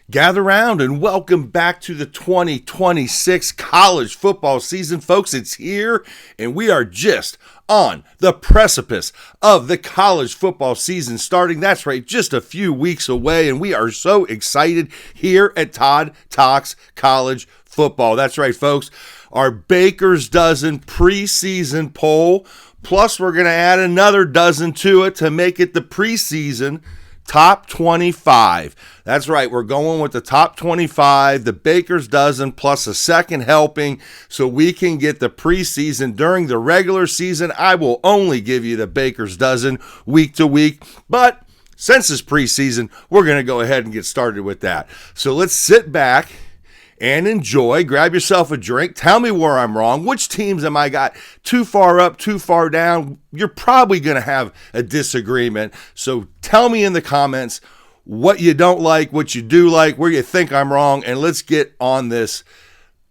Gather round and welcome back to the 2026 college football season. Folks, it's here, and we are just on the precipice of the college football season starting. That's right, just a few weeks away, and we are so excited here at Todd Talks College Football. That's right, folks, our Baker's Dozen preseason poll, plus we're going to add another dozen to it to make it the preseason Top 25. That's right. We're going with the top 25, the Baker's Dozen, plus a second helping so we can get the preseason. During the regular season, I will only give you the Baker's Dozen week to week. But since it's preseason, we're going to go ahead and get started with that. So let's sit back and enjoy. Grab yourself a drink. Tell me where I'm wrong. Which teams am I got too far up, too far down? You're probably going to have a disagreement. So tell me in the comments what you don't like, what you do like, where you think I'm wrong, and let's get on this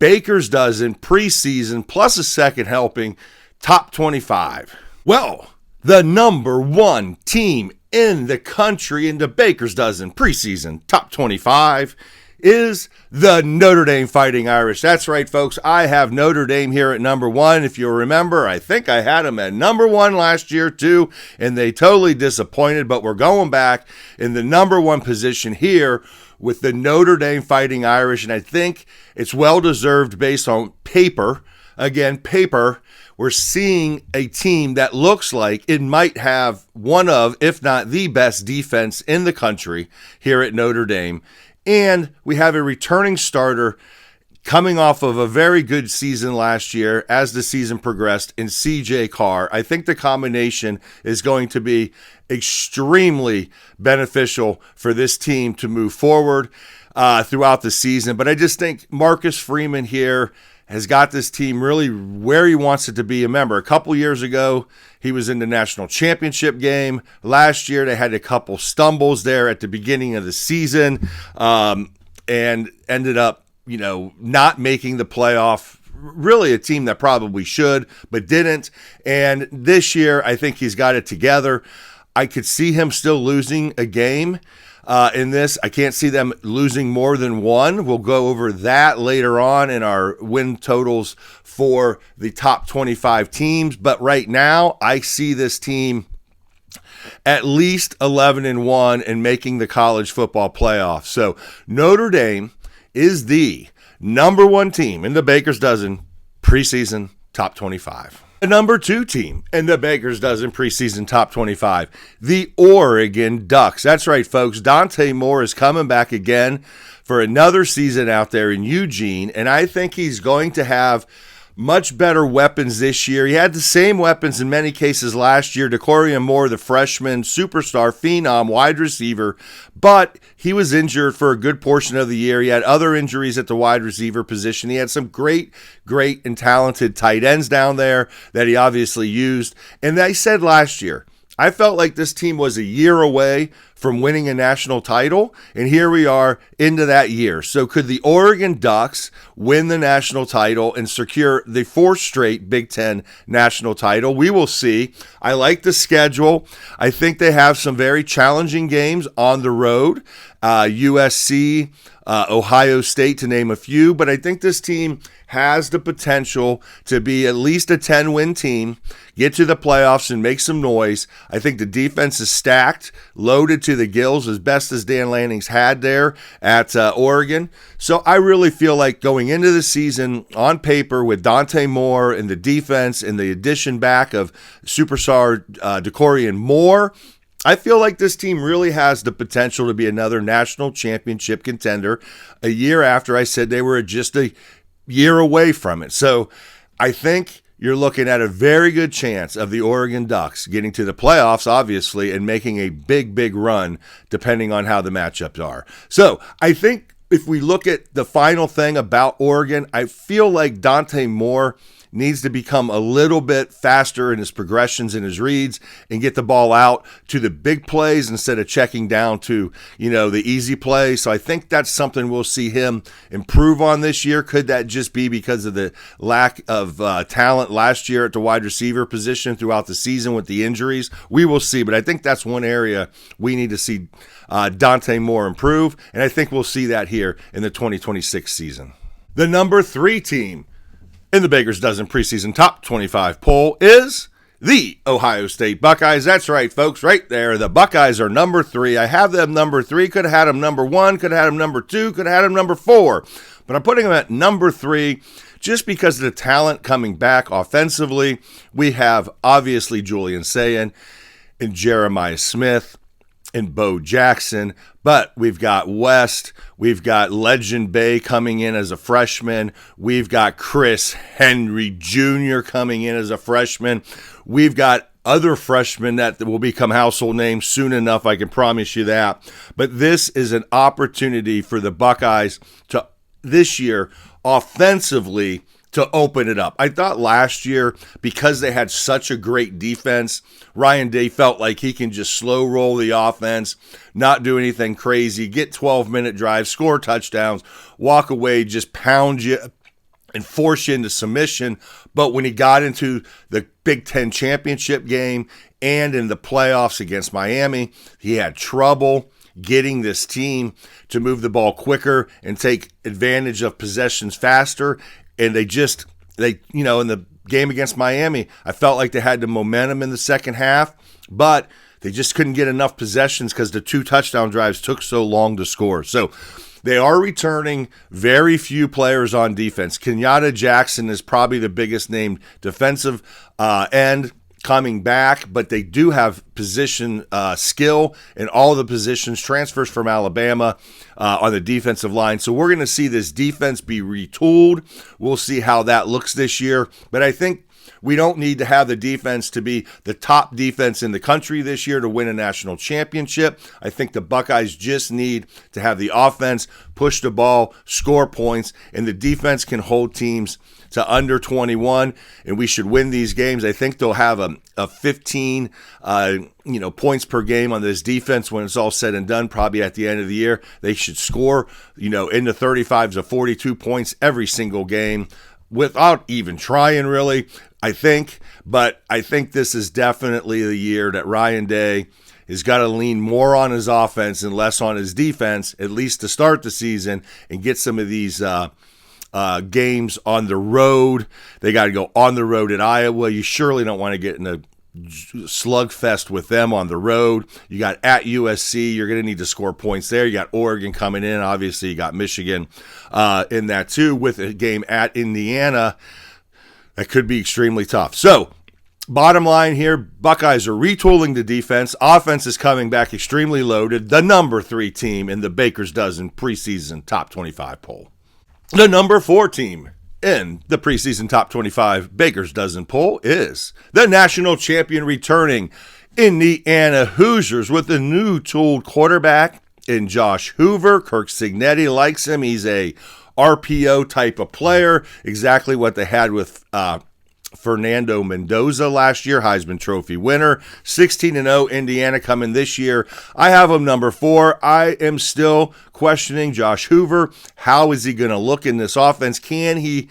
Baker's Dozen preseason plus a second helping top 25. Well, the number one team in the country in the Baker's Dozen preseason top 25 is the Notre Dame Fighting Irish. That's right, folks. I have Notre Dame here at number one. If you remember, I think I had them at number one last year too, and they totally disappointed, but we're going back in the number one position here with the Notre Dame Fighting Irish, and I think it's well-deserved based on paper. Again, paper. We're seeing a team that looks like it might have one of, if not the best defense in the country here at Notre Dame. And we have a returning starter coming off of a very good season last year as the season progressed in CJ Carr. I think the combination is going to be extremely beneficial for this team to move forward throughout the season. But I just think Marcus Freeman here has got this team really where he wants it to be. Remember, a couple years ago, he was in the national championship game. Last year, they had a couple stumbles there at the beginning of the season and ended up, not making the playoff. Really a team that probably should, but didn't. And this year, I think he's got it together. I could see him still losing a game in this. I can't see them losing more than one. We'll go over that later on in our win totals for the top 25 teams. But right now, I see this team at least 11-1 and making the college football playoff. So Notre Dame is the number one team in the Baker's Dozen preseason top 25. The number two team in the Baker's Dozen preseason top 25, the Oregon Ducks. That's right, folks. Dante Moore is coming back again for another season out there in Eugene, and I think he's going to have much better weapons this year. He had the same weapons in many cases last year. DeCorian Moore, the freshman, superstar, phenom, wide receiver, but he was injured for a good portion of the year. He had other injuries at the wide receiver position. He had some great and talented tight ends down there that he obviously used. And I said last year, I felt like this team was a year away from winning a national title, and here we are into that year. So could the Oregon Ducks win the national title and secure the fourth straight Big Ten national title? We will see. I like the schedule. I think they have some very challenging games on the road, USC, Ohio State, to name a few, but I think this team has the potential to be at least a 10-win team, get to the playoffs and make some noise. I think the defense is stacked, loaded to the gills, as best as Dan Lanning's had there at Oregon. So I really feel like going into the season on paper with Dante Moore and the defense and the addition back of superstar DeCorian Moore, I feel like this team really has the potential to be another national championship contender a year after I said they were just a year away from it. So I think you're looking at a very good chance of the Oregon Ducks getting to the playoffs, obviously, and making a big run depending on how the matchups are. So I think if we look at the final thing about Oregon, I feel like Dante Moore needs to become a little bit faster in his progressions and his reads and get the ball out to the big plays instead of checking down to, the easy play. So I think that's something we'll see him improve on this year. Could that just be because of the lack of talent last year at the wide receiver position throughout the season with the injuries? We will see, but I think that's one area we need to see Dante Moore improve, and I think we'll see that here in the 2026 season. The number 3 team in the Baker's Dozen preseason top 25 poll is the Ohio State Buckeyes. That's right, folks, right there. The Buckeyes are number 3. I have them number 3. Could have had them number 1, could have had them number 2, could have had them number 4. But I'm putting them at number 3 just because of the talent coming back offensively. We have, obviously, Julian Sayin and Jeremiah Smith and Bo Jackson, but we've got West, we've got Legend Bay coming in as a freshman, we've got Chris Henry Jr. coming in as a freshman, we've got other freshmen that will become household names soon enough, I can promise you that. But this is an opportunity for the Buckeyes to, this year, offensively, to open it up. I thought last year, because they had such a great defense, Ryan Day felt like he can just slow roll the offense, not do anything crazy, get 12-minute drives, score touchdowns, walk away, just pound you and force you into submission. But when he got into the Big Ten championship game and in the playoffs against Miami, he had trouble getting this team to move the ball quicker and take advantage of possessions faster. And they in the game against Miami, I felt like they had the momentum in the second half, but they just couldn't get enough possessions because the 2 touchdown drives took so long to score. So they are returning very few players on defense. Kenyatta Jackson is probably the biggest named defensive end coming back, but they do have position skill in all the positions, transfers from Alabama on the defensive line. So we're going to see this defense be retooled. We'll see how that looks this year. But I think we don't need to have the defense to be the top defense in the country this year to win a national championship. I think the Buckeyes just need to have the offense push the ball, score points, and the defense can hold teams to under 21, and we should win these games. I think they'll have a 15 points per game on this defense when it's all said and done, probably at the end of the year. They should score, in the 35 to 42 points every single game without even trying, really, I think. But I think this is definitely the year that Ryan Day has got to lean more on his offense and less on his defense, at least to start the season, and get some of these games on the road. They got to go on the road at Iowa. You surely don't want to get in a slugfest with them on the road. You got at USC. You're going to need to score points there. You got Oregon coming in. Obviously, you got Michigan in that too, with a game at Indiana. That could be extremely tough. So, bottom line here, Buckeyes are retooling the defense. Offense is coming back extremely loaded. The number 3 team in the Baker's Dozen preseason top 25 poll. The number 4 team in the preseason top 25 Baker's Dozen poll is the national champion returning Indiana Hoosiers with a new tooled quarterback in Josh Hoover. Kirk Cignetti likes him. He's a RPO type of player, exactly what they had with Fernando Mendoza last year, Heisman Trophy winner. 16-0 Indiana coming this year. I have him number 4. I am still questioning Josh Hoover. How is he going to look in this offense? Can he,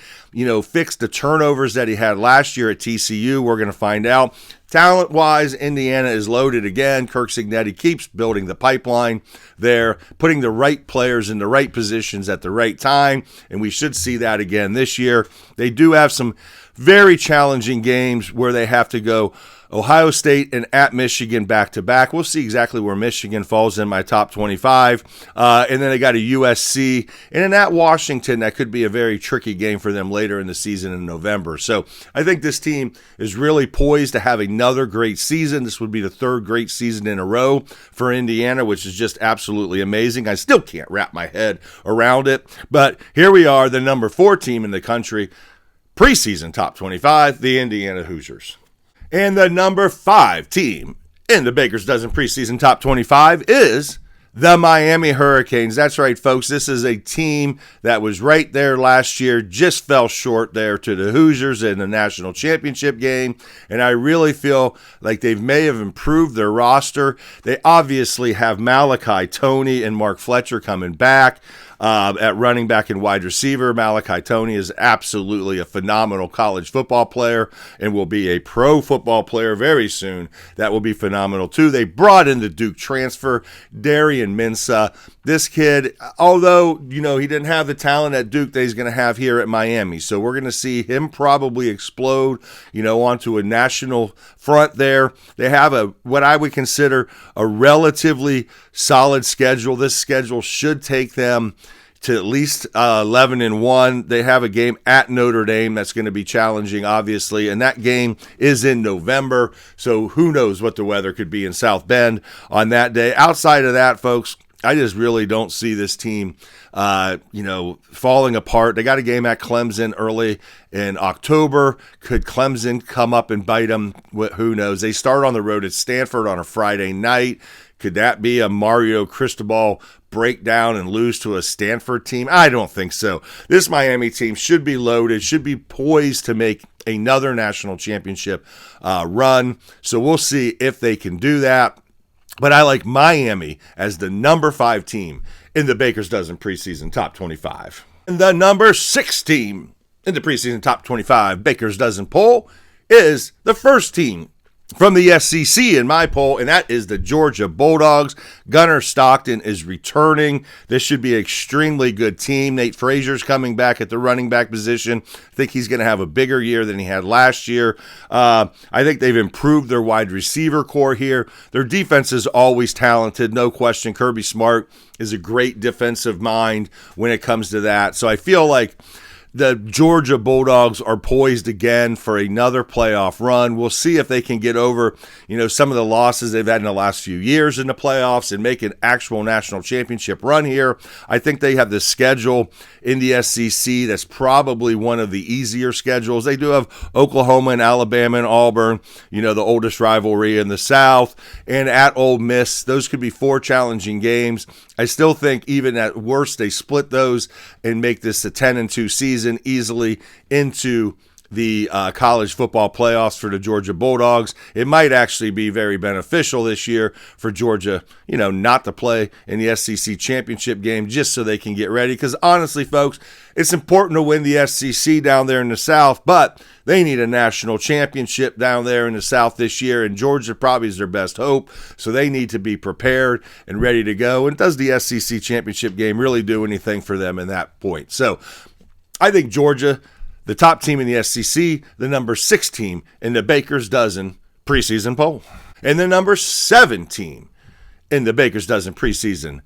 fix the turnovers that he had last year at TCU? We're going to find out. Talent-wise, Indiana is loaded again. Kirk Cignetti keeps building the pipeline there, putting the right players in the right positions at the right time, and we should see that again this year. They do have some very challenging games where they have to go Ohio State and at Michigan back-to-back. We'll see exactly where Michigan falls in my top 25. And then they got a USC and an at Washington. That could be a very tricky game for them later in the season in November. So I think this team is really poised to have another great season. This would be the 3rd great season in a row for Indiana, which is just absolutely amazing. I still can't wrap my head around it. But here we are, the number 4 team in the country, preseason top 25, the Indiana Hoosiers. And the number 5 team in the Baker's Dozen preseason top 25 is The Miami Hurricanes. That's right, folks. This is a team that was right there last year, just fell short there to the Hoosiers in the national championship game. And I really feel like they may have improved their roster. They obviously have Malachi Toney and Mark Fletcher coming back. At running back and wide receiver, Malachi Toney is absolutely a phenomenal college football player and will be a pro football player very soon. That will be phenomenal too. They brought in the Duke transfer, Darian Mensah. This kid, although, he didn't have the talent at Duke that he's going to have here at Miami. So we're going to see him probably explode, onto a national front there. They have what I would consider a relatively solid schedule. This schedule should take them to at least 11-1. They have a game at Notre Dame that's going to be challenging, obviously, and that game is in November, so who knows what the weather could be in South Bend on that day. Outside of that, folks, I just really don't see this team, falling apart. They got a game at Clemson early in October. Could Clemson come up and bite them? Who knows? They start on the road at Stanford on a Friday night. Could that be a Mario Cristobal breakdown and lose to a Stanford team? I don't think so. This Miami team should be loaded, should be poised to make another national championship run. So we'll see if they can do that. But I like Miami as the number 5 team in the Baker's Dozen preseason top 25. And the number 6 team in the preseason top 25 Baker's Dozen poll is the first team from the SEC in my poll, and that is the Georgia Bulldogs. Gunnar Stockton is returning. This should be an extremely good team. Nate Frazier's coming back at the running back position. I think he's going to have a bigger year than he had last year. I think they've improved their wide receiver core here. Their defense is always talented, no question. Kirby Smart is a great defensive mind when it comes to that. So I feel like the Georgia Bulldogs are poised again for another playoff run. We'll see if they can get over, some of the losses they've had in the last few years in the playoffs and make an actual national championship run here. I think they have the schedule in the SEC that's probably one of the easier schedules. They do have Oklahoma and Alabama and Auburn, the oldest rivalry in the South, and at Ole Miss. Those could be 4 challenging games. I still think even at worst they split those and make this a 10-2 season easily into the college football playoffs for the Georgia Bulldogs. It might actually be very beneficial this year for Georgia, not to play in the SEC championship game just so they can get ready. Because honestly, folks, it's important to win the SEC down there in the South, but they need a national championship down there in the South this year, and Georgia probably is their best hope. So they need to be prepared and ready to go. And does the SEC championship game really do anything for them in that point? So I think Georgia, the top team in the SEC, the number 6 team in the Baker's Dozen preseason poll. And the number 7 team in the Baker's Dozen preseason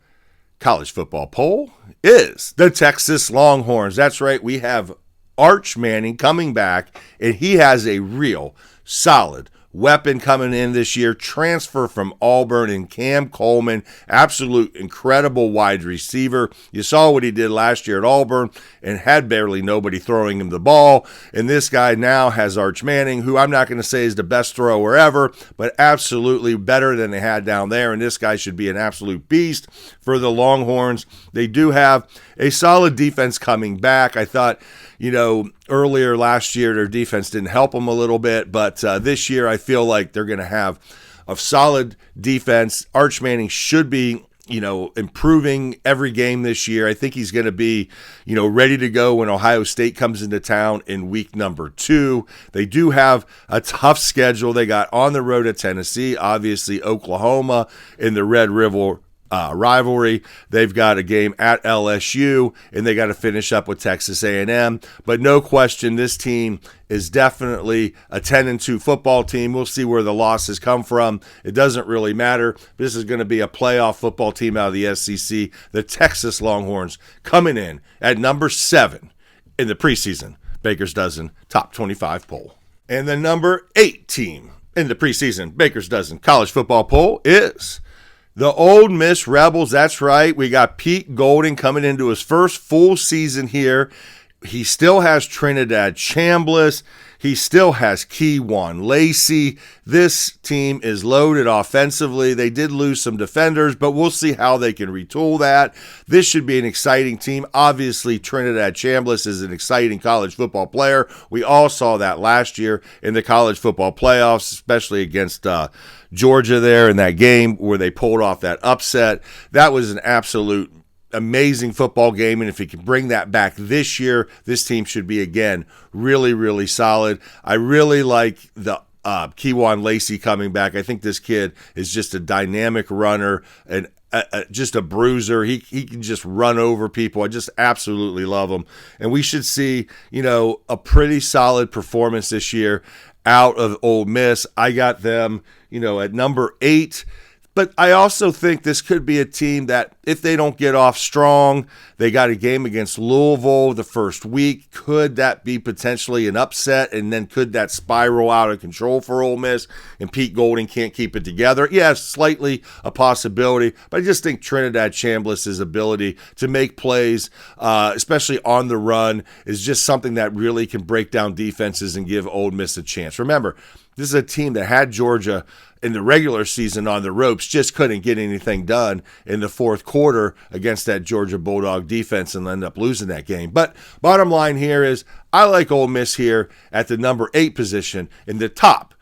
college football poll is the Texas Longhorns. That's right, we have Arch Manning coming back, and he has a real solid weapon coming in this year. Transfer from Auburn and Cam Coleman, absolute incredible wide receiver. You saw what he did last year at Auburn and had barely nobody throwing him the ball. And this guy now has Arch Manning, who I'm not going to say is the best thrower ever, but absolutely better than they had down there. And this guy should be an absolute beast for the Longhorns. They do have a solid defense coming back. I thought, earlier last year, their defense didn't help them a little bit, but this year I feel like they're going to have a solid defense. Arch Manning should be, improving every game this year. I think he's going to be, ready to go when Ohio State comes into town in week number 2. They do have a tough schedule. They got on the road at Tennessee, obviously Oklahoma in the Red River rivalry. They've got a game at LSU, and they got to finish up with Texas A&M. But no question, this team is definitely a 10-2 football team. We'll see where the losses come from. It doesn't really matter. This is going to be a playoff football team out of the SEC. The Texas Longhorns coming in at number 7 in the preseason Baker's Dozen Top 25 poll. And the number 8 team in the preseason Baker's Dozen College Football poll is the Ole Miss Rebels. That's right. We got Pete Golding coming into his first full season here. He still has Trinidad Chambliss. he still has Keywan Lacey. This team is loaded offensively. They did lose some defenders, but we'll see how they can retool that. This should be an exciting team. Obviously, Trinidad Chambliss is an exciting college football player. We all saw that last year in the college football playoffs, especially against Georgia there in that game where they pulled off that upset. That was an absolute amazing football game, and if he can bring that back this year, this team should be, again, really, really solid. I really like the Keywan Lacey coming back. I think this kid is just a dynamic runner and just a bruiser. He can just run over people. I just absolutely love him. And we should see, a pretty solid performance this year out of Ole Miss. I got them, at number 8. But I also think this could be a team that if they don't get off strong, they got a game against Louisville the first week. Could that be potentially an upset? And then could that spiral out of control for Ole Miss and Pete Golding can't keep it together? Yeah, slightly a possibility. But I just think Trinidad Chambliss' ability to make plays, especially on the run, is just something that really can break down defenses and give Ole Miss a chance. Remember, this is a team that had Georgia in the regular season on the ropes, just couldn't get anything done in the fourth quarter against that Georgia Bulldog defense and end up losing that game. But bottom line here is I like Ole Miss here at the number 8 position in the top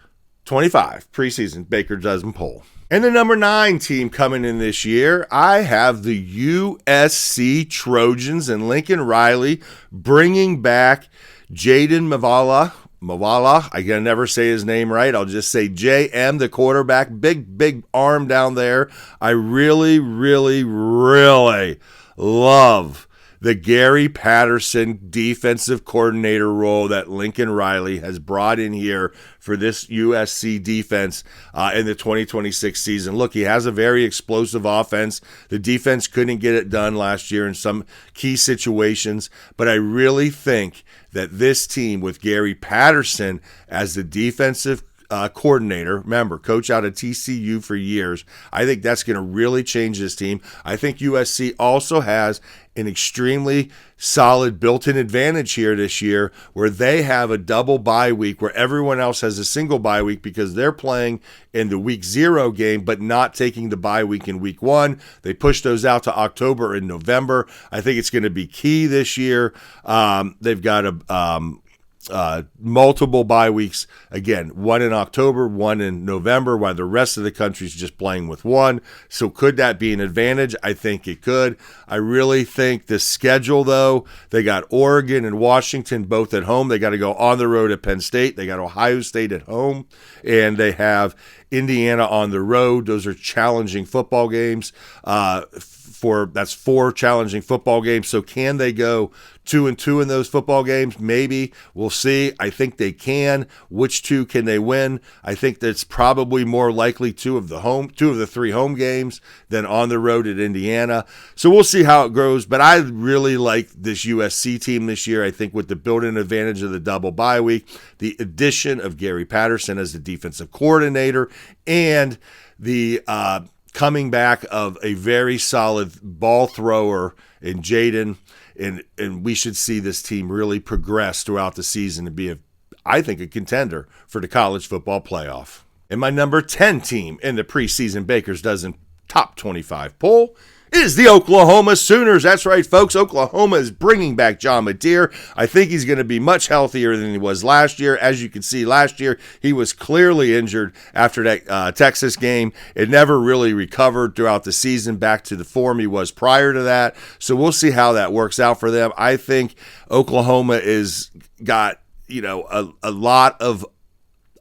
25 preseason Baker Dozen poll. And the number 9 team coming in this year, I have the USC Trojans and Lincoln Riley bringing back Jaden Mavala, I can never say his name right. I'll just say JM, the quarterback. Big arm down there. I really, really, really love the Gary Patterson defensive coordinator role that Lincoln Riley has brought in here for this USC defense in the 2026 season. Look, he has a very explosive offense. The defense couldn't get it done last year in some key situations, but I really think that this team with Gary Patterson as the defensive coordinator, remember, coach out of TCU for years, I think that's going to really change this team. I think USC also has an extremely solid built-in advantage here this year where they have a double bye week where everyone else has a single bye week because they're playing in the week 0 game but not taking the bye week in week 1. They push those out to October and November. I think it's going to be key this year. They've got multiple bye weeks, again, one in October, one in November, while the rest of the country's just playing with one. So could that be an advantage? I think it could. I really think the schedule, though, they got Oregon and Washington both at home. They got to go on the road at Penn State. They got Ohio State at home, and they have Indiana on the road. Those are challenging football games. That's 4 challenging football games. So can they go 2-2 in those football games? Maybe. We'll see. I think they can. Which 2 can they win? I think that's probably more likely 2 of the 3 home games than on the road at Indiana. So we'll see how it goes. But I really like this USC team this year. I think with the built-in advantage of the double bye week, the addition of Gary Patterson as the defensive coordinator, and the coming back of a very solid ball thrower in Jaden, and we should see this team really progress throughout the season and be, I think, a contender for the college football playoff. And my number 10 team in the preseason Baker's Dozen Top 25 poll is the Oklahoma Sooners. That's right, folks. Oklahoma is bringing back John Mateer. I think he's going to be much healthier than he was last year. As you can see, last year he was clearly injured after that Texas game. It never really recovered throughout the season back to the form he was prior to that. So we'll see how that works out for them. I think Oklahoma is got, a lot of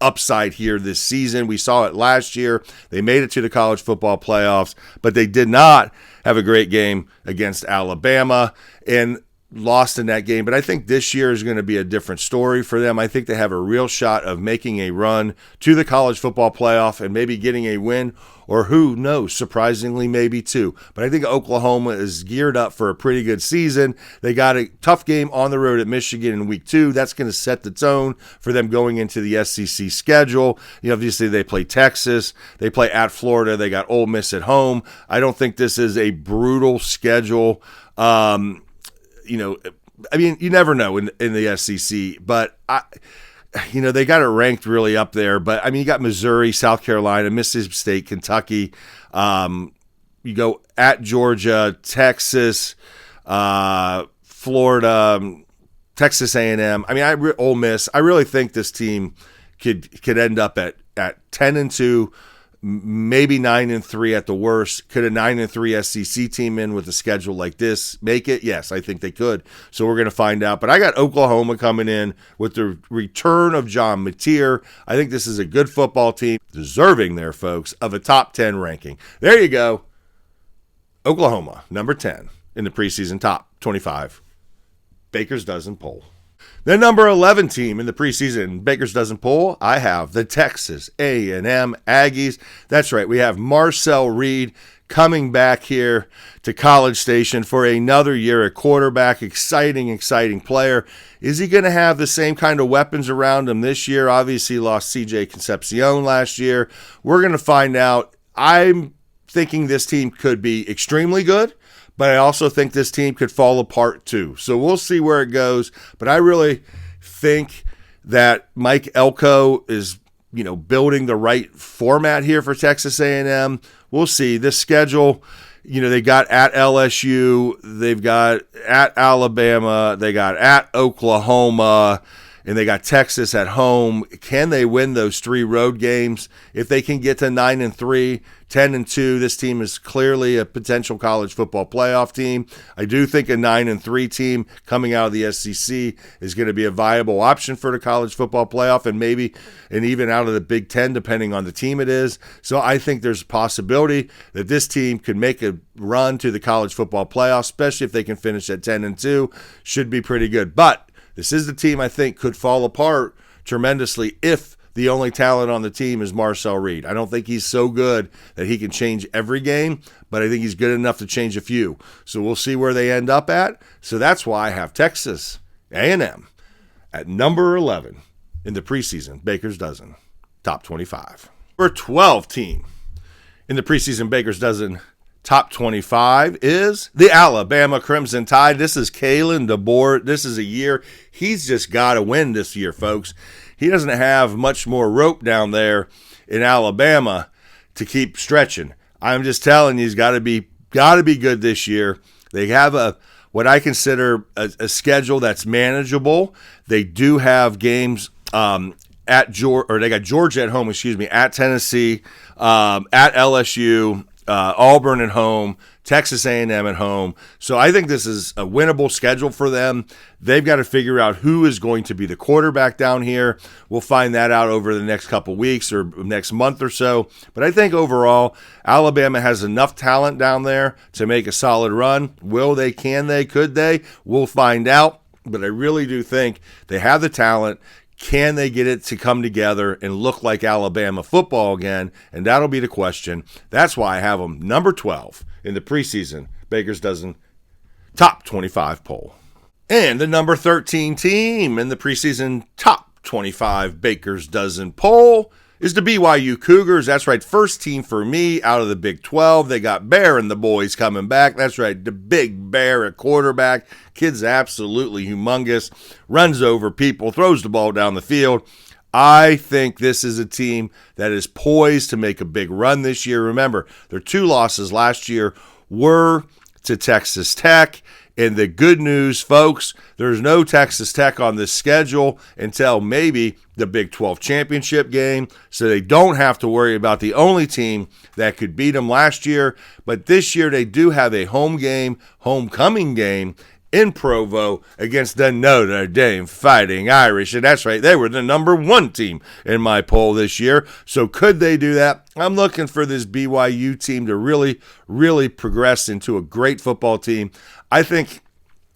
upside here this season. We saw it last year. They made it to the college football playoffs, but they did not have a great game against Alabama and lost in that game. But I think this year is going to be a different story for them. I think they have a real shot of making a run to the college football playoff and maybe getting a win, or who knows, surprisingly, maybe 2. But I think Oklahoma is geared up for a pretty good season. They got a tough game on the road at Michigan in week 2. That's going to set the tone for them going into the SEC schedule. Obviously, they play Texas. They play at Florida. They got Ole Miss at home. I don't think this is a brutal schedule. You never know in the SEC, but they got it ranked really up there. But, I mean, you got Missouri, South Carolina, Mississippi State, Kentucky. You go at Georgia, Texas, Florida, Texas A&M. I mean, Ole Miss. I really think this team could end up at 10-2, maybe 9-3 at the worst. Could a 9-3 SEC team in with a schedule like this make it? Yes, I think they could. So we're going to find out. But I got Oklahoma coming in with the return of John Mateer. I think this is a good football team, deserving there, folks, of a top 10 ranking. There you go. Oklahoma, number 10 in the preseason top 25 Baker's Dozen poll. The number 11 team in the preseason Baker's Dozen poll, I have the Texas A&M Aggies. That's right, we have Marcel Reed coming back here to College Station for another year at quarterback. Exciting player. Is he going to have the same kind of weapons around him this year? Obviously, lost C.J. Concepcion last year. We're going to find out. I'm thinking this team could be extremely good, but I also think this team could fall apart too. So we'll see where it goes. But I really think that Mike Elko is, building the right format here for Texas A&M. We'll see. This schedule, they got at LSU, they've got at Alabama, they got at Oklahoma, and they got Texas at home. Can they win those 3 road games? If they can get to 9-3, 10-2, this team is clearly a potential college football playoff team. I do think a 9-3 team coming out of the SEC is going to be a viable option for the college football playoff, and even out of the Big Ten, depending on the team it is. So I think there's a possibility that this team could make a run to the college football playoff, especially if they can finish at 10-2. Should be pretty good. But this is the team I think could fall apart tremendously if the only talent on the team is Marcel Reed. I don't think he's so good that he can change every game, but I think he's good enough to change a few. So we'll see where they end up at. So that's why I have Texas A&M at number 11 in the preseason Baker's Dozen top 25. Number 12 team in the preseason Baker's Dozen top 25 is the Alabama Crimson Tide. This is Kalen DeBoer. This is a year he's just got to win this year, folks. He doesn't have much more rope down there in Alabama to keep stretching. I'm just telling you, he's got to be good this year. They have what I consider a schedule that's manageable. They do have games at Georgia, or they got Georgia at home, at Tennessee, at LSU, Auburn at home, Texas A&M at home. So I think this is a winnable schedule for them. They've got to figure out who is going to be the quarterback down here. We'll find that out over the next couple weeks or next month or so. But I think overall, Alabama has enough talent down there to make a solid run. Will they? Can they? Could they? We'll find out. But I really do think they have the talent. Can they get it to come together and look like Alabama football again? And that'll be the question. That's why I have them number 12 in the preseason Baker's Dozen top 25 poll. And the number 13 team in the preseason top 25 Baker's Dozen poll is the BYU Cougars. That's right, first team for me out of the Big 12. They got Bear and the boys coming back. That's right, the big Bear at quarterback. Kid's absolutely humongous. Runs over people, throws the ball down the field. I think this is a team that is poised to make a big run this year. Remember, their 2 losses last year were to Texas Tech. And the good news, folks, there's no Texas Tech on this schedule until maybe the Big 12 championship game, so they don't have to worry about the only team that could beat them last year. But this year they do have a homecoming game in Provo against the Notre Dame Fighting Irish. And that's right, they were the number 1 team in my poll this year. So could they do that? I'm looking for this BYU team to really, really progress into a great football team. I think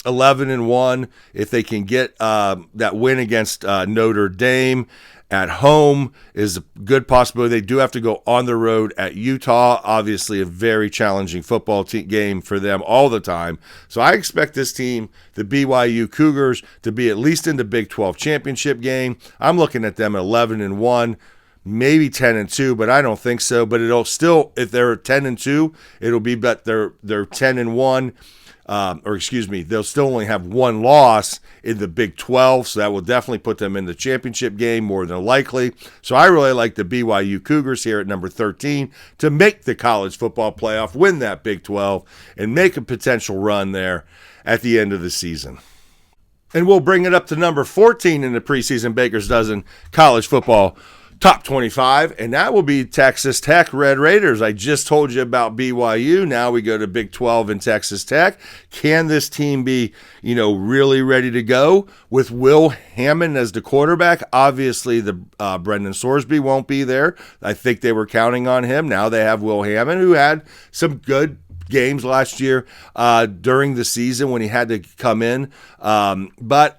11-1, if they can get that win against Notre Dame at home, is a good possibility. They do have to go on the road at Utah. Obviously, a very challenging football game for them all the time. So I expect this team, the BYU Cougars, to be at least in the Big 12 championship game. I'm looking at them at 11-1. Maybe 10-2, but I don't think so. But it'll still, if they're 10-2, it'll be, but they're 10-1. they'll still only have one loss in the Big 12, so that will definitely put them in the championship game more than likely. So I really like the BYU Cougars here at number 13 to make the college football playoff, win that Big 12, and make a potential run there at the end of the season. And we'll bring it up to number 14 in the preseason Baker's Dozen college football top 25, and that will be Texas Tech Red Raiders. I just told you about BYU. Now we go to Big 12 and Texas Tech. Can this team be, really ready to go with Will Hammond as the quarterback? Obviously, the Brendan Sorsby won't be there. I think they were counting on him. Now they have Will Hammond, who had some good games last year during the season when he had to come in. But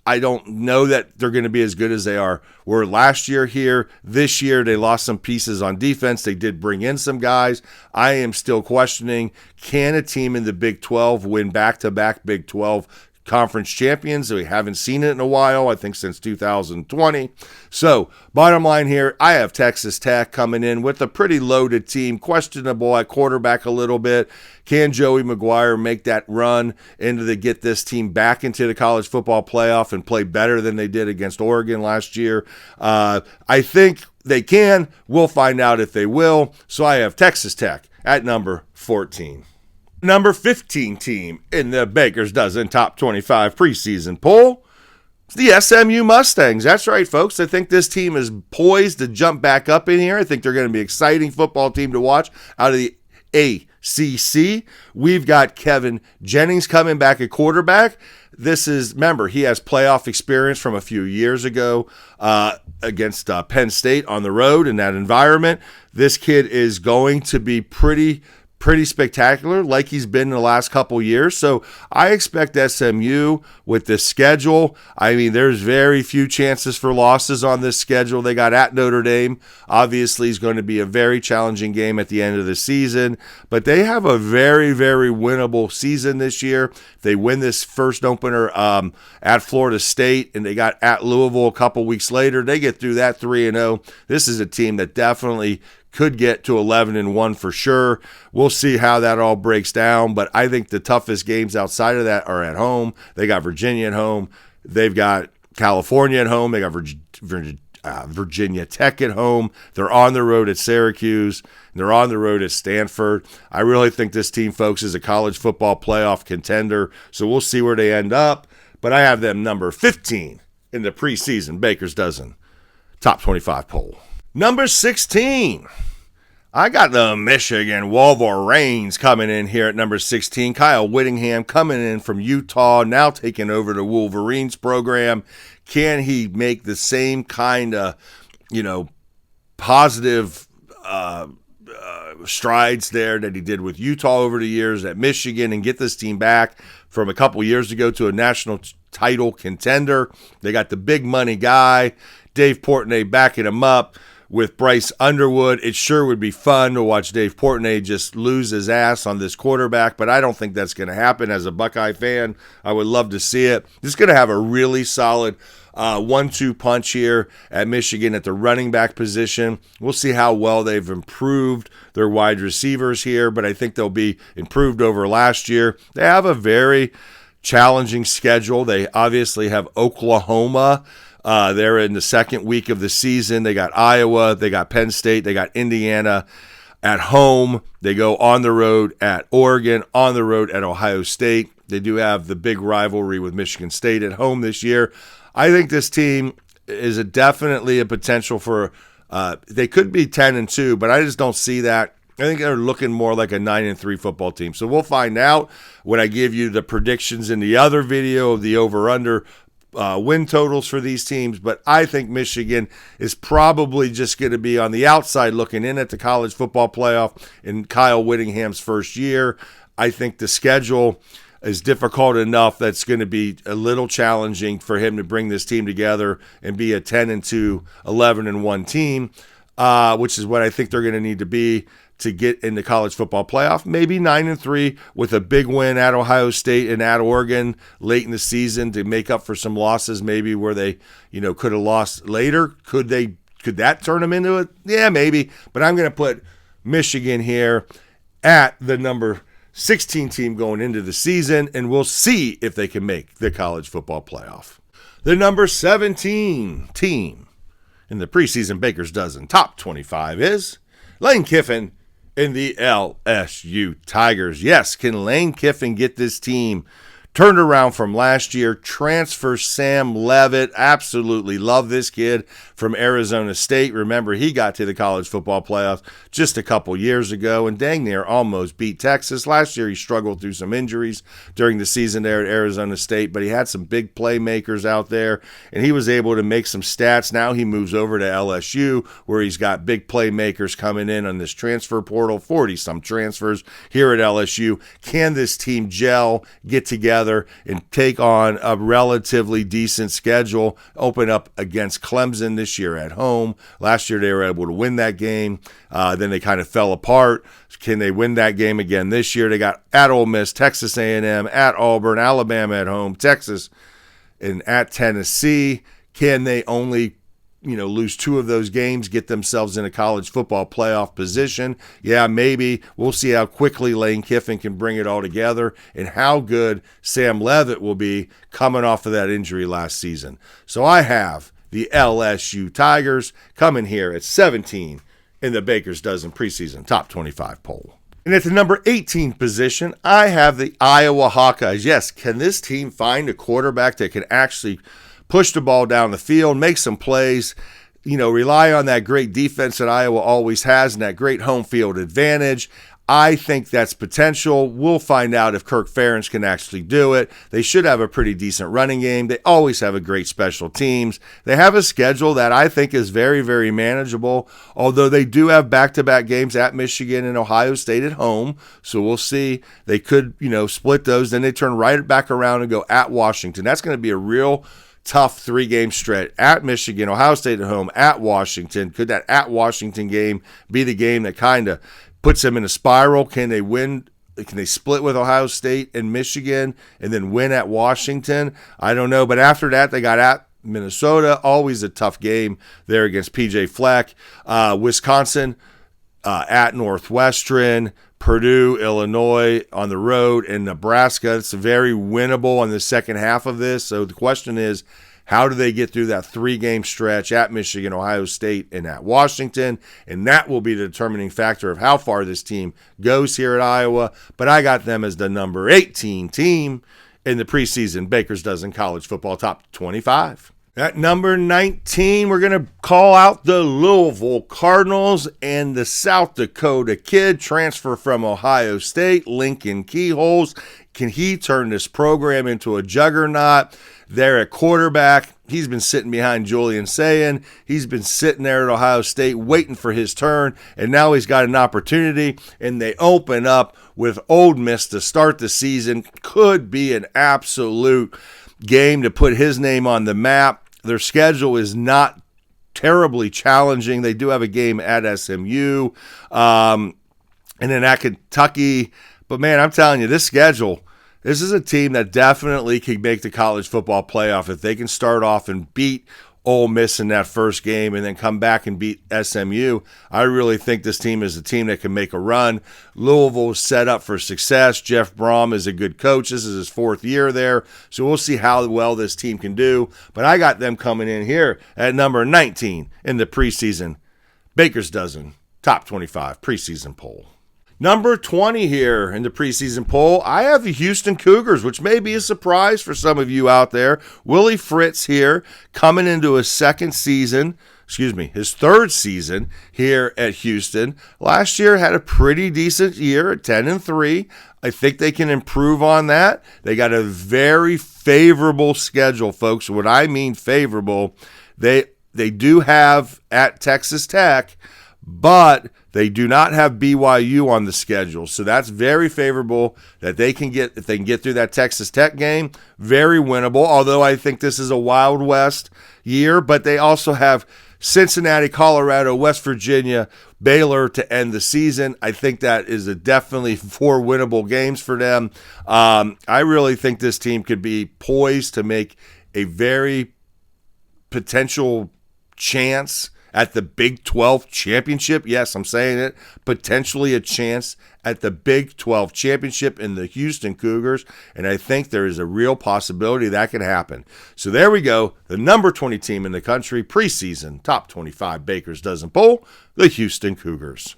I don't know that they're going to be as good as they were last year here. This year, they lost some pieces on defense. They did bring in some guys. I am still questioning, can a team in the Big 12 win back-to-back Big 12 conference champions? We haven't seen it in a while, I think since 2020. So, bottom line here, I have Texas Tech coming in with a pretty loaded team, questionable at quarterback a little bit. Can Joey McGuire make that run get this team back into the college football playoff and play better than they did against Oregon last year? I think they can. We'll find out if they will. So I have Texas Tech at number 14. Number 15 team in the Baker's Dozen Top 25 preseason poll, it's the SMU Mustangs. That's right, folks. I think this team is poised to jump back up in here. I think they're going to be an exciting football team to watch out of the ACC. We've got Kevin Jennings coming back at quarterback. Remember, he has playoff experience from a few years ago against Penn State on the road in that environment. This kid is going to be pretty spectacular like he's been in the last couple years. So I expect SMU with this schedule. I mean, there's very few chances for losses on this schedule. They got at Notre Dame. Obviously, it's going to be a very challenging game at the end of the season. But they have a very, very winnable season this year. If they win this first opener at Florida State and they got at Louisville a couple weeks later, they get through that 3-0. This is a team that definitely could get to 11-1 for sure. We'll see how that all breaks down, but I think the toughest games outside of that are at home. They got Virginia at home. They've got California at home. They got Virginia Tech at home. They're on the road at Syracuse. They're on the road at Stanford. I really think this team, folks, is a college football playoff contender, so we'll see where they end up, but I have them number 15 in the preseason Baker's Dozen Top 25 poll. Number 16, I got the Michigan Wolverines coming in here at number 16. Kyle Whittingham coming in from Utah, now taking over the Wolverines program. Can he make the same kind of, positive strides there that he did with Utah over the years at Michigan and get this team back from a couple years ago to a national title contender? They got the big money guy, Dave Portnoy, backing him up with Bryce Underwood. It sure would be fun to watch Dave Portnoy just lose his ass on this quarterback, but I don't think that's going to happen. As a Buckeye fan, I would love to see it. Just going to have a really solid 1-2 punch here at Michigan at the running back position. We'll see how well they've improved their wide receivers here, but I think they'll be improved over last year. They have a very challenging schedule. They obviously have Oklahoma. They're in the second week of the season. They got Iowa, they got Penn State, they got Indiana at home. They go on the road at Oregon, on the road at Ohio State. They do have the big rivalry with Michigan State at home this year. I think this team is definitely a potential for they could be 10-2, but I just don't see that. I think they're looking more like a 9-3 football team. So we'll find out when I give you the predictions in the other video of the over-under win totals for these teams, but I think Michigan is probably just going to be on the outside looking in at the college football playoff in Kyle Whittingham's first year. I think the schedule is difficult enough that's going to be a little challenging for him to bring this team together and be a 10-2, 11-1 team, which is what I think they're going to need to be to get in the college football playoff. Maybe 9-3 with a big win at Ohio State and at Oregon late in the season to make up for some losses maybe where they, could have lost later. Could that turn them into it? Yeah, maybe. But I'm going to put Michigan here at the number 16 team going into the season, and we'll see if they can make the college football playoff. The number 17 team in the preseason Baker's Dozen top 25 is Lane Kiffin in the LSU Tigers. Yes, can Lane Kiffin get this team turned around from last year? Transfer Sam Leavitt. Absolutely love this kid from Arizona State. Remember, he got to the college football playoffs just a couple years ago and dang near almost beat Texas. Last year, he struggled through some injuries during the season there at Arizona State, but he had some big playmakers out there, and he was able to make some stats. Now he moves over to LSU, where he's got big playmakers coming in on this transfer portal, 40-some transfers here at LSU. Can this team gel, get together, and take on a relatively decent schedule, open up against Clemson this year at home? Last year they were able to win that game. Then they kind of fell apart. Can they win that game again this year? They got at Ole Miss, Texas A&M, at Auburn, Alabama at home, Texas, and at Tennessee. Can they only lose 2 of those games, get themselves in a college football playoff position? Yeah, maybe. We'll see how quickly Lane Kiffin can bring it all together and how good Sam Leavitt will be coming off of that injury last season. So I have the LSU Tigers coming here at 17 in the Baker's Dozen preseason top 25 poll. And at the number 18 position, I have the Iowa Hawkeyes. Yes, can this team find a quarterback that can actually push the ball down the field, make some plays, rely on that great defense that Iowa always has and that great home field advantage? I think that's potential. We'll find out if Kirk Ferentz can actually do it. They should have a pretty decent running game. They always have a great special teams. They have a schedule that I think is very, very manageable, although they do have back-to-back games at Michigan and Ohio State at home. So we'll see. They could, split those. Then they turn right back around and go at Washington. That's going to be a real tough 3-game stretch at Michigan, Ohio State at home, at Washington. Could that at Washington game be the game that kind of puts them in a spiral? Can they win? Can they split with Ohio State and Michigan and then win at Washington? I don't know. But after that, they got at Minnesota. Always a tough game there against P.J. Fleck. Wisconsin at Northwestern. Purdue, Illinois on the road, and Nebraska. It's very winnable on the second half of this. So the question is, how do they get through that 3-game stretch at Michigan, Ohio State, and at Washington? And that will be the determining factor of how far this team goes here at Iowa. But I got them as the number 18 team in the preseason Baker's Dozen College Football Top 25. At number 19, we're going to call out the Louisville Cardinals and the South Dakota kid, transfer from Ohio State, Lincoln Keyholes. Can he turn this program into a juggernaut? There at quarterback, he's been sitting behind Julian Sayin. He's been sitting there at Ohio State waiting for his turn, and now he's got an opportunity, and they open up with Ole Miss to start the season. Could be an absolute game to put his name on the map. Their schedule is not terribly challenging. They do have a game at SMU and then at Kentucky. But, man, I'm telling you, this schedule, this is a team that definitely can make the college football playoff if they can start off and beat Ole Miss in that first game and then come back and beat SMU. I really think this team is a team that can make a run. Louisville is set up for success. Jeff Brom is a good coach. This is his 4th year there, so we'll see how well this team can do. But I got them coming in here at number 19 in the preseason Baker's Dozen Top 25 Preseason Poll. Number 20 here in the preseason poll, I have the Houston Cougars, which may be a surprise for some of you out there. Willie Fritz here, coming into his third season here at Houston. Last year had a pretty decent year at 10-3. I think they can improve on that. They got a very favorable schedule, folks. What I mean favorable, they do have at Texas Tech, but they do not have BYU on the schedule, so that's very favorable that they can get, if they can get through that Texas Tech game, very winnable, although I think this is a Wild West year, but they also have Cincinnati, Colorado, West Virginia, Baylor to end the season. I think that is definitely 4 winnable games for them. I really think this team could be poised to make a very potential chance at the Big 12 championship. Yes, I'm saying it. Potentially a chance at the Big 12 championship in the Houston Cougars, and I think there is a real possibility that could happen. So there we go. The number 20 team in the country, preseason top 25 Baker's Dozen Poll, the Houston Cougars.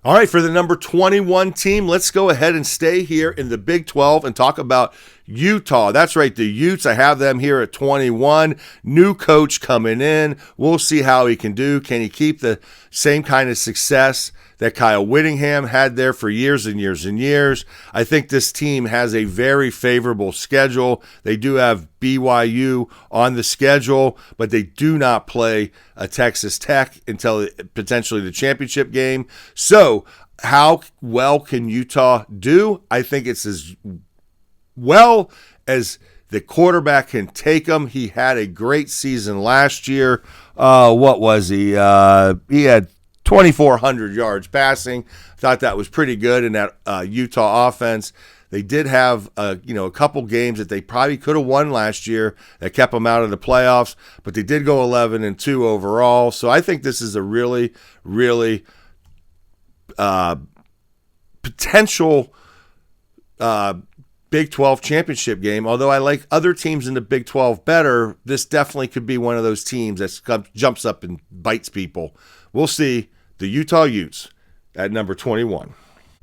All right, for the number 21 team, let's go ahead and stay here in the Big 12 and talk about Utah. That's right, the Utes. I have them here at 21. New coach coming in. We'll see how he can do. Can he keep the same kind of success that Kyle Whittingham had there for years and years and years? I think this team has a very favorable schedule. They do have BYU on the schedule, but they do not play a Texas Tech until potentially the championship game. So how well can Utah do? I think it's as well as the quarterback can take them. He had a great season last year. What was he? He had 2,400 yards passing. Thought that was pretty good in that Utah offense. They did have a couple games that they probably could have won last year that kept them out of the playoffs, but they did go 11-2 overall. So I think this is a really, really potential Big 12 championship game. Although I like other teams in the Big 12 better, this definitely could be one of those teams that jumps up and bites people. We'll see. The Utah Utes at number 21.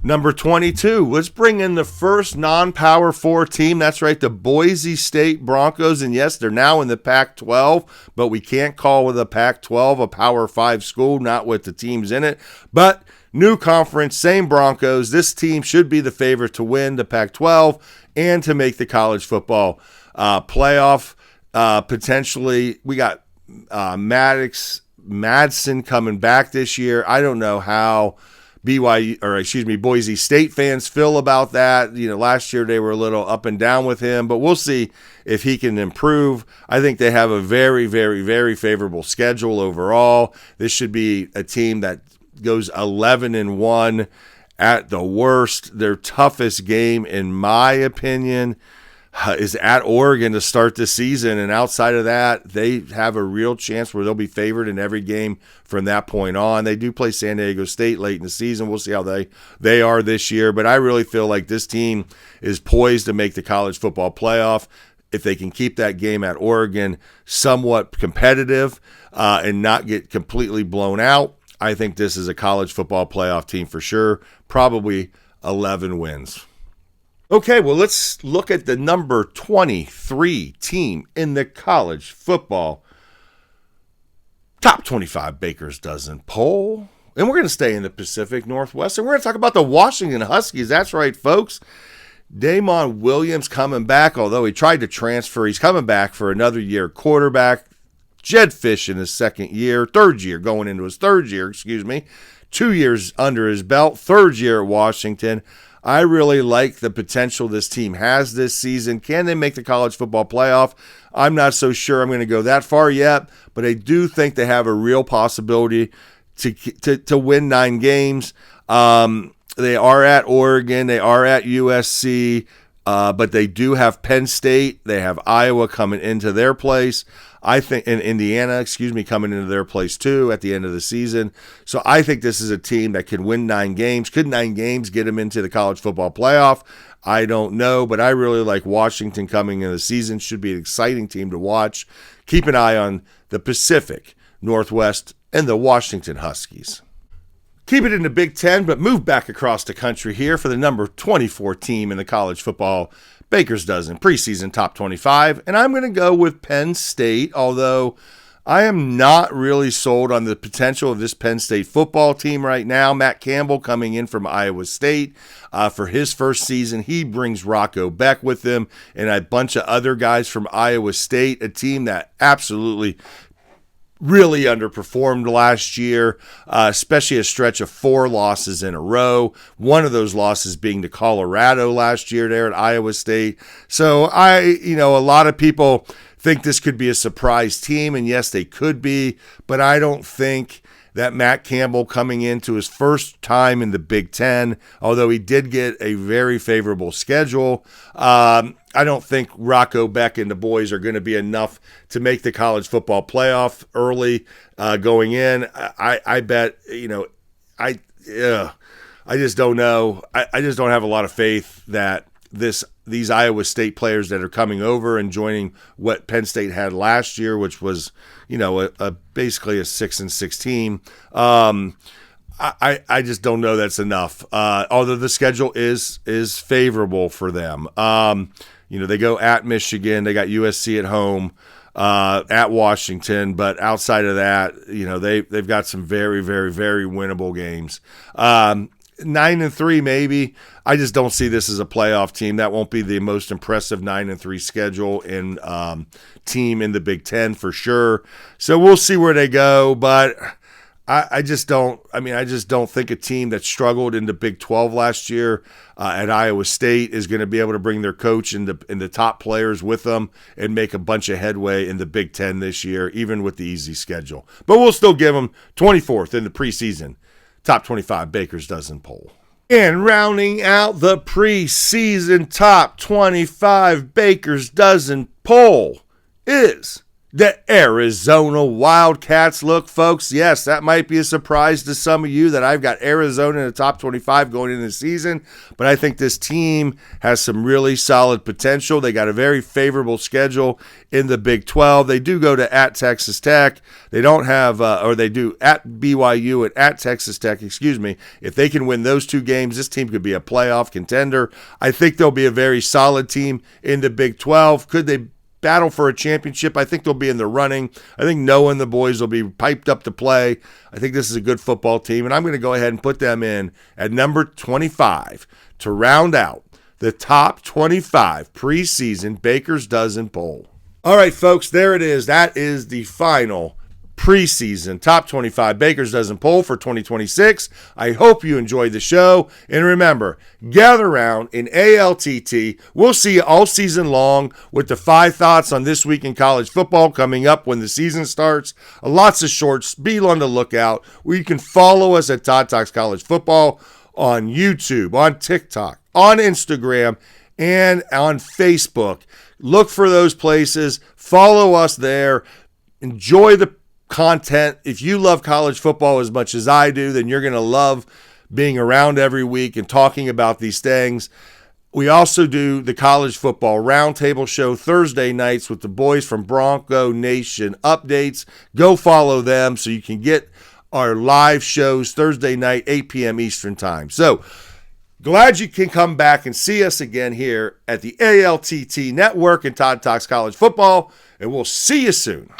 Number 22, let's bring in the first non-Power 4 team. That's right, the Boise State Broncos. And yes, they're now in the Pac-12, but we can't call with a Pac-12 a Power 5 school, not with the teams in it. But new conference, same Broncos. This team should be the favorite to win the Pac-12 and to make the college football playoff. Potentially, we got Madsen coming back this year. I don't know how Boise State fans feel about that. Last year they were a little up and down with him, but we'll see if he can improve. I think they have a very, very, very favorable schedule overall. This should be a team that goes 11-1 at the worst. Their toughest game, in my opinion, is at Oregon to start the season, and outside of that, they have a real chance where they'll be favored in every game from that point on. They do play San Diego State late in the season. We'll see how they are this year, but I really feel like this team is poised to make the college football playoff if they can keep that game at Oregon somewhat competitive and not get completely blown out. I think this is a college football playoff team for sure, probably 11 wins. Okay, well, let's look at the number 23 team in the college football top 25 Baker's Dozen Poll. And we're going to stay in the Pacific Northwest, and we're going to talk about the Washington Huskies. That's right, folks. Damon Williams coming back, although he tried to transfer. He's coming back for another year quarterback. Jed Fish in his going into his third year, 2 years under his belt, third year at Washington. I really like the potential this team has this season. Can they make the college football playoff? I'm not so sure I'm going to go that far yet, but I do think they have a real possibility to win 9 games. They are at Oregon. They are at USC, but they do have Penn State. They have Iowa coming into their place. I think in Indiana, coming into their place too at the end of the season. So I think this is a team that can win 9 games. Could 9 games get them into the college football playoff? I don't know, but I really like Washington coming into the season. Should be an exciting team to watch. Keep an eye on the Pacific Northwest and the Washington Huskies. Keep it in the Big Ten, but move back across the country here for the number 24 team in the college football Baker's Dozen preseason top 25, and I'm going to go with Penn State, although I am not really sold on the potential of this Penn State football team right now. Matt Campbell coming in from Iowa State for his first season. He brings Rocco Beck with him and a bunch of other guys from Iowa State, a team that absolutely really underperformed last year, especially a stretch of 4 losses in a row. One of those losses being to Colorado last year there at Iowa State. So a lot of people think this could be a surprise team, and yes, they could be, but I don't think that Matt Campbell coming into his first time in the Big Ten, although he did get a very favorable schedule, I don't think Rocco Beck and the boys are going to be enough to make the college football playoff early going in. I bet, I just don't know. I just don't have a lot of faith that these Iowa State players that are coming over and joining what Penn State had last year, which was, basically a 6-6 team. I just don't know that's enough. Although the schedule is favorable for them. They go at Michigan, they got USC at home, at Washington, but outside of that, they've got some very, very, very winnable games. 9-3 maybe. I just don't see this as a playoff team. That won't be the most impressive 9-3 schedule in team in the Big Ten for sure. So we'll see where they go, but I just don't think a team that struggled in the Big 12 last year at Iowa State is going to be able to bring their coach and the top players with them and make a bunch of headway in the Big 10 this year, even with the easy schedule. But we'll still give them 24th in the preseason Top 25 Baker's Dozen poll. And rounding out the preseason Top 25 Baker's Dozen poll is the Arizona Wildcats. Look, folks, yes, that might be a surprise to some of you that I've got Arizona in the top 25 going into the season, but I think this team has some really solid potential. They got a very favorable schedule in the Big 12. They do go to at Texas Tech. They don't have, they do at BYU and at Texas Tech, If they can win those two games, this team could be a playoff contender. I think they'll be a very solid team in the Big 12. Could they battle for a championship? I think they'll be in the running. I think Noah and the boys will be piped up to play. I think this is a good football team, and I'm going to go ahead and put them in at number 25 to round out the top 25 preseason Baker's Dozen poll. All right, folks, there it is. That is the final preseason top 25 Baker's Dozen poll for 2026. I hope you enjoyed the show. And remember, gather around in ALTT. We'll see you all season long with the 5 thoughts on this week in college football coming up when the season starts. Lots of shorts. Be on the lookout. You can follow us at Todd Talks College Football on YouTube, on TikTok, on Instagram, and on Facebook. Look for those places. Follow us there. Enjoy the content. If you love college football as much as I do, then you're going to love being around every week and talking about these things. We also do the College Football Roundtable Show Thursday nights with the boys from Bronco Nation Updates. Go follow them so you can get our live shows Thursday night, 8 p.m. Eastern Time. So glad you can come back and see us again here at the ALTT Network and Todd Talks College Football, and we'll see you soon.